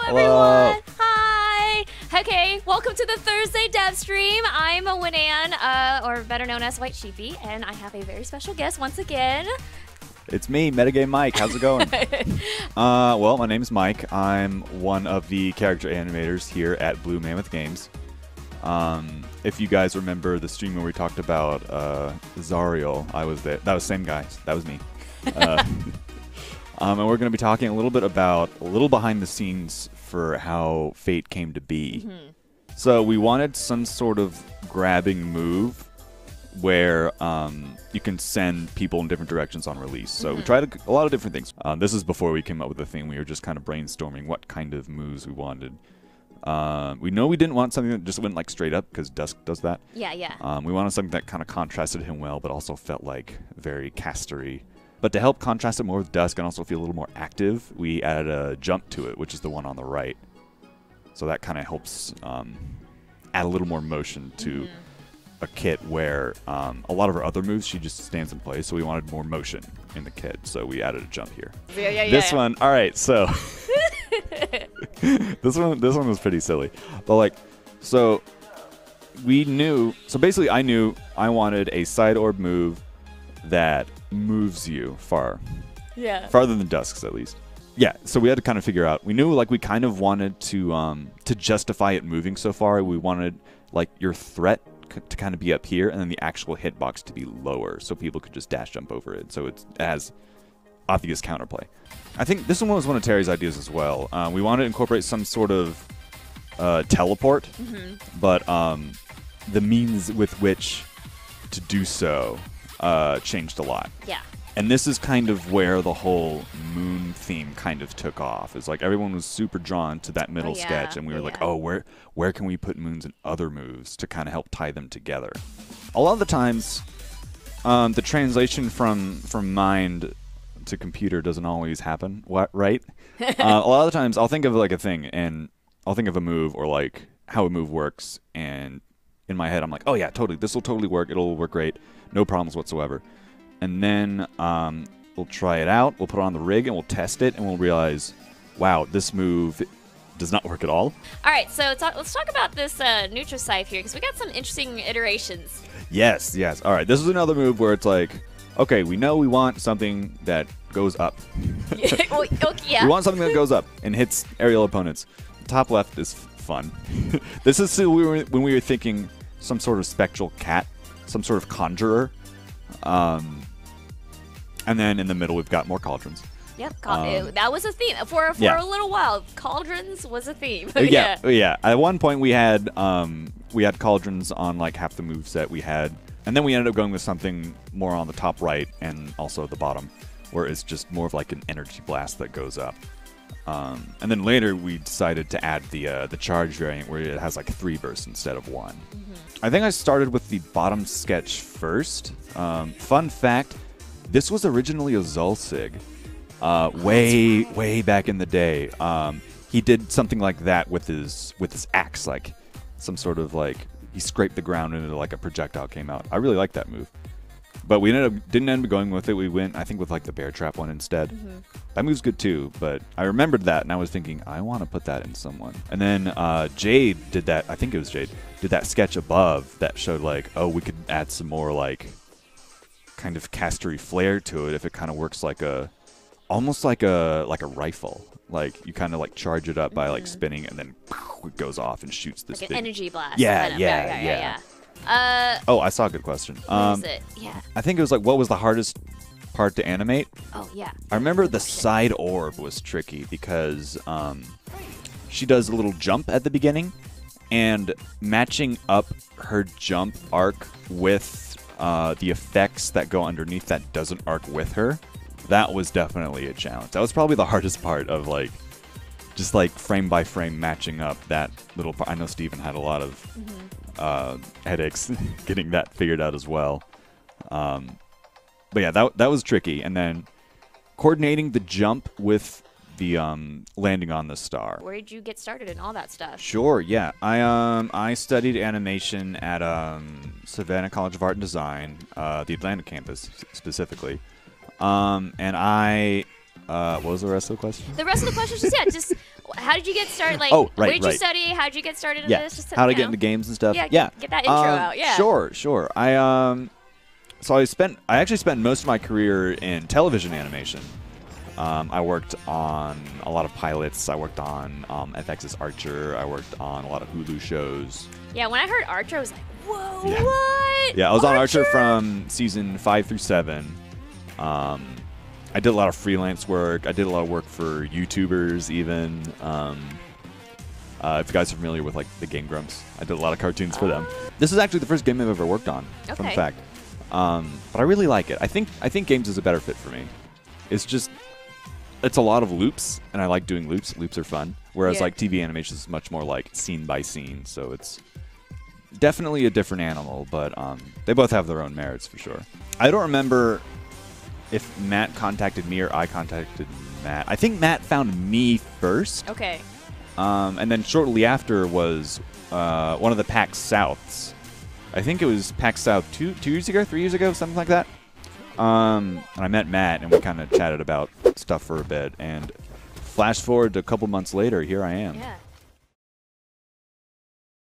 everyone! Hi! Okay, welcome to the Thursday Dev Stream. I'm Winan, or better known as White Sheepy, and I have a very special guest once again. It's me, Metagame Mike. How's it going? Well, my name's Mike. I'm one of the character animators here at Blue Mammoth Games. If you guys remember the stream where we talked about Zariel, I was there. That was the same guy. That was me. And we're going to be talking a little bit about a little behind the scenes for how Fate came to be. So we wanted some sort of grabbing move where you can send people in different directions on release. So we tried a lot of different things. This is before we came up with the theme. We were just kind of brainstorming what kind of moves we wanted. We know we didn't want something that just went like straight up because Dusk does that. Yeah. We wanted something that kind of contrasted him well, but also felt like very castery. But to help contrast it more with Dusk and also feel a little more active, we added a jump to it, which is the one on the right. So that kind of helps add a little more motion to a kit where a lot of her other moves, she just stands in place. So we wanted more motion in the kit, so we added a jump here. This one, all right, so this one was pretty silly. But like, so we knew, so basically I knew I wanted a side orb move that moves you far. Farther than Dusk's, at least. Yeah, so we had to kind of figure out. We knew like we kind of wanted to justify it moving so far. We wanted like your threat to kind of be up here and then the actual hitbox to be lower so people could just dash jump over it. So it has obvious counterplay. I think this one was one of Terry's ideas as well. We wanted to incorporate some sort of teleport, but the means with which to do so changed a lot. And this is kind of where the whole moon theme kind of took off. It's like everyone was super drawn to that middle sketch, and we were like, oh, where can we put moons and other moves to kind of help tie them together? A lot of the times, the translation from mind to computer doesn't always happen, right? A lot of the times, I'll think of like a thing, and I'll think of a move or like how a move works, and in my head, I'm like, oh yeah, totally, this will totally work. It'll work great, no problems whatsoever. And then we'll try it out, we'll put it on the rig, and we'll test it, and we'll realize, wow, this move does not work at all. All right, so let's talk about this Nutrascythe here, because we got some interesting iterations. Yes. All right, this is another move where it's like, okay, we know we want something that goes up. We want something that goes up and hits aerial opponents. The top left is fun. This is when we were thinking some sort of spectral cat, some sort of conjurer. And then in the middle, we've got more cauldrons. Yep, that was a theme for a little while. Cauldrons was a theme. Yeah. At one point, we had cauldrons on like half the moveset we had, and then we ended up going with something more on the top right and also the bottom, where it's just more of like an energy blast that goes up. And then later, we decided to add the charge variant, where it has like 3 bursts instead of 1. I think I started with the bottom sketch first. Fun fact, this was originally a Zulzig. Way back in the day. He did something like that with his axe, like some sort of like he scraped the ground and like a projectile came out. I really like that move. But we didn't end up going with it. We went, I think, with like the bear trap one instead. That move's good too, but I remembered that and I was thinking, I want to put that in someone. And then Jade did that, I think it was Jade, did that sketch above that showed like, oh, we could add some more like kind of castery flair to it if it kind of works like almost like a rifle. Like you kind of like charge it up by like spinning and then it goes off and shoots this like thing. An energy blast. Yeah. Oh, I saw a good question. What is it? Yeah. I think it was like, what was the hardest part to animate? Oh, yeah. I remember the side orb was tricky because she does a little jump at the beginning, and matching up her jump arc with the effects that go underneath that doesn't arc with her, that was definitely a challenge. That was probably the hardest part of like just like frame by frame matching up that little part. I know Steven had a lot of headaches getting that figured out as well. But yeah, that was tricky. And then coordinating the jump with the landing on the star. Where did you get started and all that stuff? Sure, yeah. I studied animation at Savannah College of Art and Design, the Atlanta campus specifically. And I What was the rest of the question? The rest of the question is just how did you get started? Like, oh, right, where did you study? How did you get started in this? Just how to get into games and stuff. Yeah, yeah. Get that intro out. Yeah. Sure. So I actually spent most of my career in television animation. I worked on a lot of pilots. I worked on FX's Archer. I worked on a lot of Hulu shows. Yeah, when I heard Archer, I was like, whoa, yeah. what? Yeah, I was on Archer from season 5 through 7. I did a lot of freelance work. I did a lot of work for YouTubers even. If you guys are familiar with like the Game Grumps, I did a lot of cartoons for them. This is actually the first game I've ever worked on, fun fact. But I really like it. I think games is a better fit for me. It's a lot of loops, and I like doing loops. Loops are fun. Whereas like TV animation is much more like scene by scene, so it's definitely a different animal, but they both have their own merits for sure. I don't remember if Matt contacted me or I contacted Matt. I think Matt found me first. Okay. And then shortly after was one of the PAX Souths. I think it was PAX South 2 years ago, 3 years ago, something like that. And I met Matt, and we kind of chatted about stuff for a bit. And flash forward to a couple months later, here I am. Yeah.